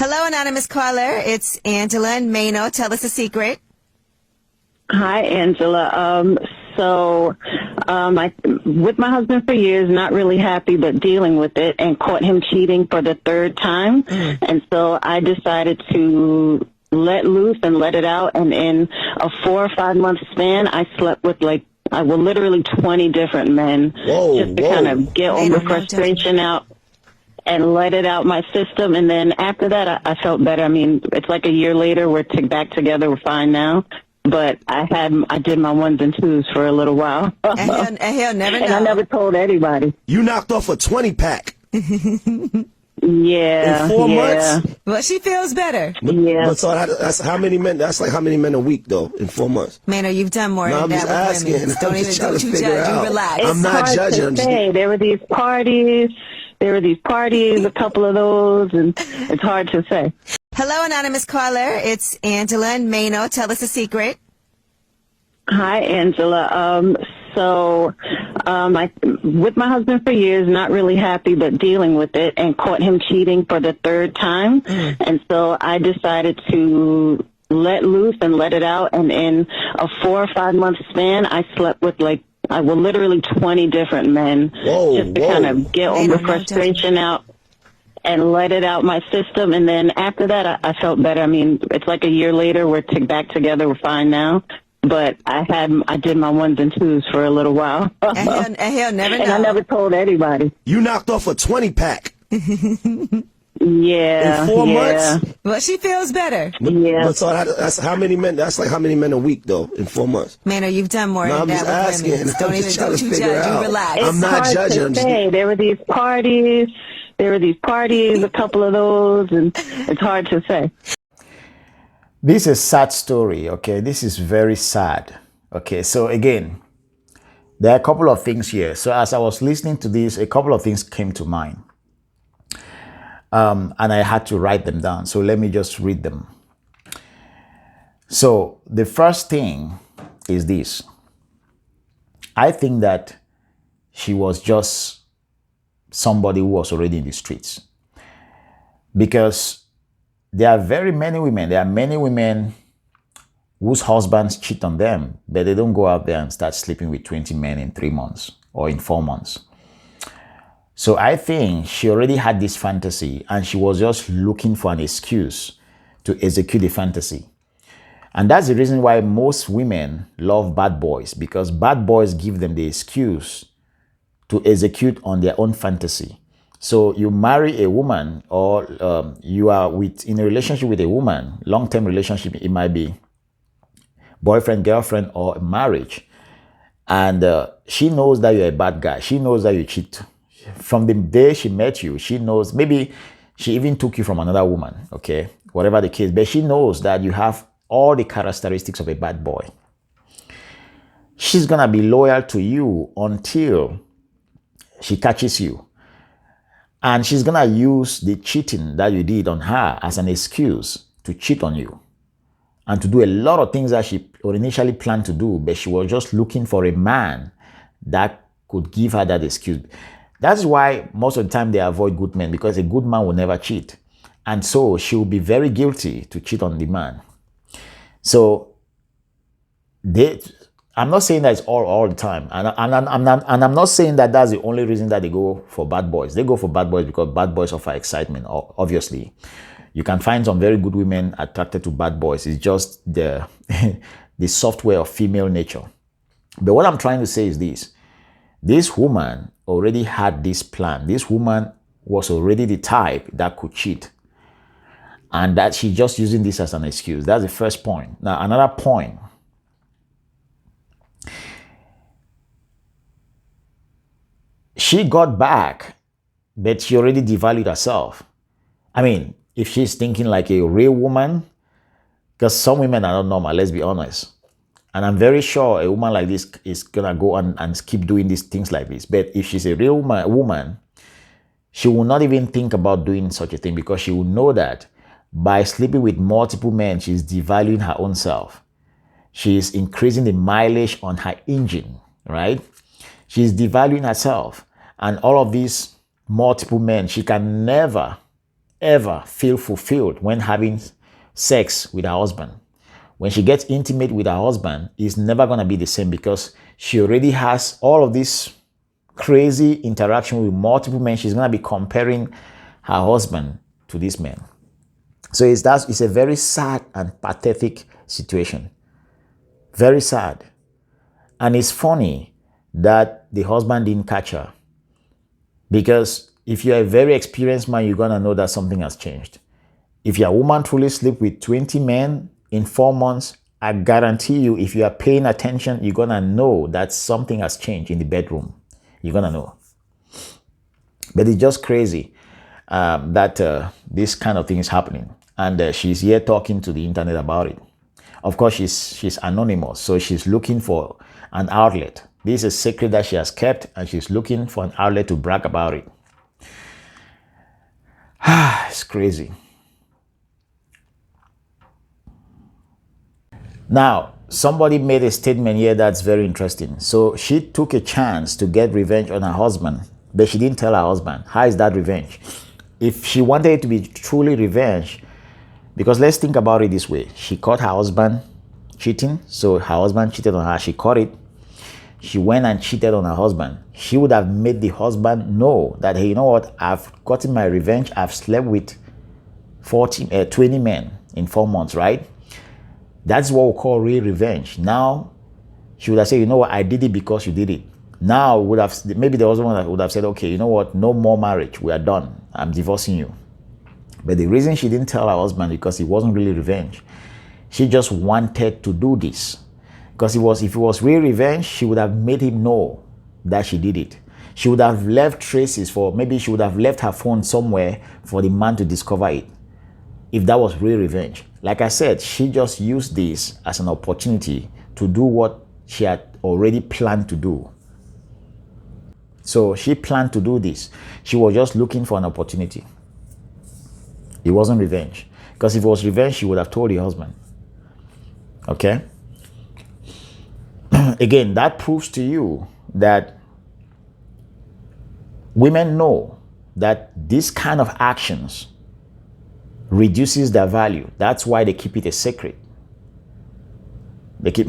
Hello, anonymous caller. It's Angela and Mano. Tell us a secret. Hi, Angela. I with my husband for years, not really happy, but dealing with it, and caught him cheating for the third time. And so I decided to let loose and let it out. And in a 4 or 5 month span, I slept with literally 20 different men, just to kind of get all the frustration out and let it out my system. And then after that, I felt better. I mean, it's like a year later, we're back together. We're fine now. But I did my ones and twos for a little while. And he'll never know. And I never told anybody. You knocked off a 20-pack. Yeah. In 4 months? Well, she feels better. Yeah. But so that's how many men? That's like how many men a week, though, in 4 months? Mano, you've done more No, than I'm that just with women. asking. Don't you judge. You relax. I'm not judging. I'm just there were these parties. A couple of those, and it's hard to say. Hello, anonymous caller. It's Angela and Mano. Tell us a secret. Hi, Angela. I with my husband for years, not really happy, but dealing with it, and caught him cheating for the third time. And so I decided to let loose and let it out. And in a 4 or 5 month span, I slept with literally 20 different men, just to kind of get all the frustration out and let it out my system. And then after that, I felt better. I mean, it's like a year later, we're back together. We're fine now. But I did my ones and twos for a little while. And he'll never know. And I never told anybody. You knocked off a 20-pack. Yeah. In 4 months? Well, she feels better. Yeah. But so that's how many men? That's like how many men a week, though, in 4 months? Mano, you've done more No, than I'm just that with asking. women. I'm just trying to You figure judge. out. You relax. I'm not hard judging. To say. There were these parties, a couple of those, and it's hard to say. This is a sad story, okay? This is very sad. Okay, so again, there are a couple of things here. So as I was listening to this, a couple of things came to mind. And I had to write them down. So let me just read them. So the first thing is this. I think that she was just somebody who was already in the streets. Because there are very many women. There are many women whose husbands cheat on them, but they don't go out there and start sleeping with 20 men in 3 months or in 4 months. So I think she already had this fantasy and she was just looking for an excuse to execute the fantasy. And that's the reason why most women love bad boys, because bad boys give them the excuse to execute on their own fantasy. So you marry a woman, or you are in a relationship with a woman, long-term relationship, it might be boyfriend, girlfriend, or marriage. And she knows that you're a bad guy. She knows that you cheat. From the day she met you, she knows, maybe she even took you from another woman, okay? Whatever the case, but she knows that you have all the characteristics of a bad boy. She's gonna be loyal to you until she catches you. And she's gonna use the cheating that you did on her as an excuse to cheat on you and to do a lot of things that she initially planned to do, but she was just looking for a man that could give her that excuse. That's why most of the time they avoid good men, because a good man will never cheat. And so she will be very guilty to cheat on the man. So I'm not saying that it's all the time. And I'm not saying that that's the only reason that they go for bad boys. They go for bad boys because bad boys offer excitement, obviously. You can find some very good women attracted to bad boys. It's just the software of female nature. But what I'm trying to say is this. This woman already had this plan. This woman was already the type that could cheat. And that she's just using this as an excuse. That's the first point. Now, another point. She got back, but she already devalued herself. I mean, if she's thinking like a real woman, because some women are not normal, let's be honest. And I'm very sure a woman like this is gonna go on and keep doing these things like this. But if she's a real woman, she will not even think about doing such a thing, because she will know that by sleeping with multiple men, she's devaluing her own self. She's increasing the mileage on her engine, right? She's devaluing herself. And all of these multiple men, she can never ever feel fulfilled when having sex with her husband. When she gets intimate with her husband, it's never going to be the same because she already has all of this crazy interaction with multiple men. She's going to be comparing her husband to this man. So it's a very sad and pathetic situation. Very sad. And it's funny that the husband didn't catch her. Because if you're a very experienced man, you're going to know that something has changed. If your woman truly sleep with 20 men in 4 months, I guarantee you, if you are paying attention, you're going to know that something has changed in the bedroom. You're going to know. But it's just crazy that this kind of thing is happening. And she's here talking to the internet about it. Of course, she's anonymous, so she's looking for an outlet. This is a secret that she has kept, and she's looking for an outlet to brag about it. It's crazy. Now, somebody made a statement here that's very interesting. So she took a chance to get revenge on her husband, but she didn't tell her husband. How is that revenge? If she wanted it to be truly revenge, because let's think about it this way. She caught her husband cheating. So her husband cheated on her. She caught it. She went and cheated on her husband. She would have made the husband know that, hey, you know what? I've gotten my revenge. I've slept with 20 men in 4 months, right? That's what we call real revenge. Now, she would have said, you know what? I did it because you did it. Now, maybe the husband would have said, okay, you know what? No more marriage. We are done. I'm divorcing you. But the reason she didn't tell her husband because it wasn't really revenge. She just wanted to do this. Because if it was real revenge, she would have made him know that she did it. She would have left traces maybe she would have left her phone somewhere for the man to discover it. If that was real revenge. Like I said, she just used this as an opportunity to do what she had already planned to do. So she planned to do this. She was just looking for an opportunity. It wasn't revenge. Because if it was revenge, she would have told the husband. Okay? Again, that proves to you that women know that this kind of actions reduces their value. That's why they keep it a secret. They keep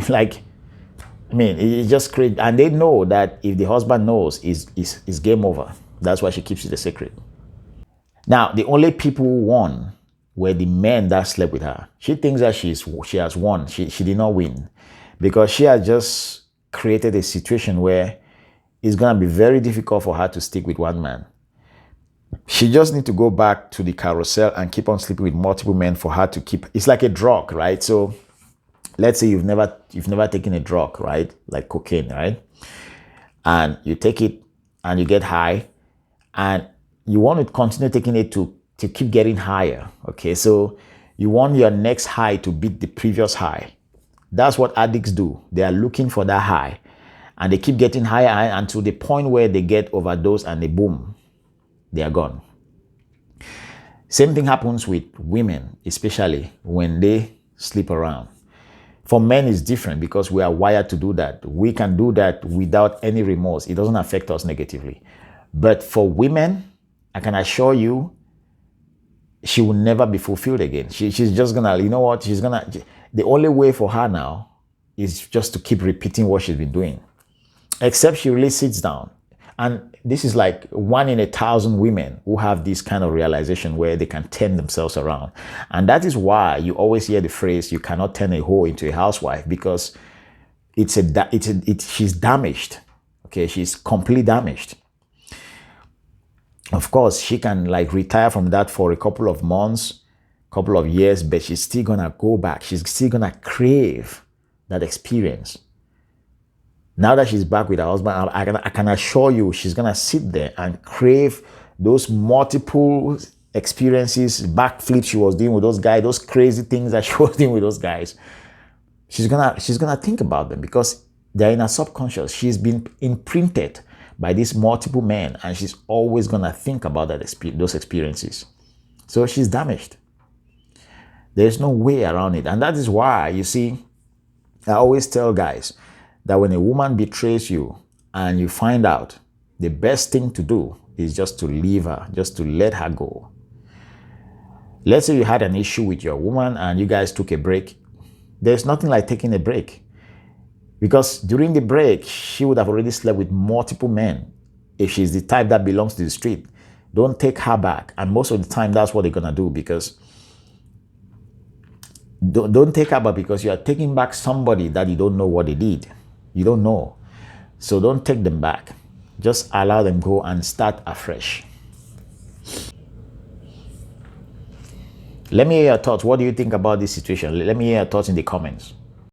it's just crazy. And they know that if the husband knows, it's game over. That's why she keeps it a secret. Now, the only people who won were the men that slept with her. She thinks that she has won. She did not win because she has just created a situation where it's going to be very difficult for her to stick with one man. She just needs to go back to the carousel and keep on sleeping with multiple men for her to keep. It's like a drug, right? So let's say you've never taken a drug, right? Like cocaine, right? And you take it and you get high and you want to continue taking it to keep getting higher. Okay, so you want your next high to beat the previous high. That's what addicts do. They are looking for that high and they keep getting higher until the point where they get overdosed and they boom, they are gone. Same thing happens with women, especially when they sleep around. For men, it's different because we are wired to do that. We can do that without any remorse. It doesn't affect us negatively. But for women, I can assure you, she will never be fulfilled again. She's just gonna, you know what? The only way for her now is just to keep repeating what she's been doing. Except she really sits down. And this is like 1 in 1,000 women who have this kind of realization where they can turn themselves around. And that is why you always hear the phrase, you cannot turn a hoe into a housewife, because she's damaged. Okay, she's completely damaged. Of course, she can retire from that for a couple of months, couple of years, but she's still gonna go back. She's still gonna crave that experience. Now that she's back with her husband, I can assure you she's gonna sit there and crave those multiple experiences, backflips she was doing with those guys, those crazy things that she was doing with those guys. She's gonna think about them because they're in her subconscious. She's been imprinted by these multiple men, and she's always gonna think about those experiences. So she's damaged. There's no way around it. And that is why, you see, I always tell guys that when a woman betrays you and you find out, the best thing to do is just to leave her, just to let her go. Let's say you had an issue with your woman and you guys took a break. There's nothing like taking a break, because during the break, she would have already slept with multiple men. If she's the type that belongs to the street, don't take her back. And most of the time, that's what they're going to do, because don't take her back, because you are taking back somebody that you don't know what they did. You don't know. So don't take them back. Just allow them go and start afresh. Let me hear your thoughts. What do you think about this situation? Let me hear your thoughts in the comments.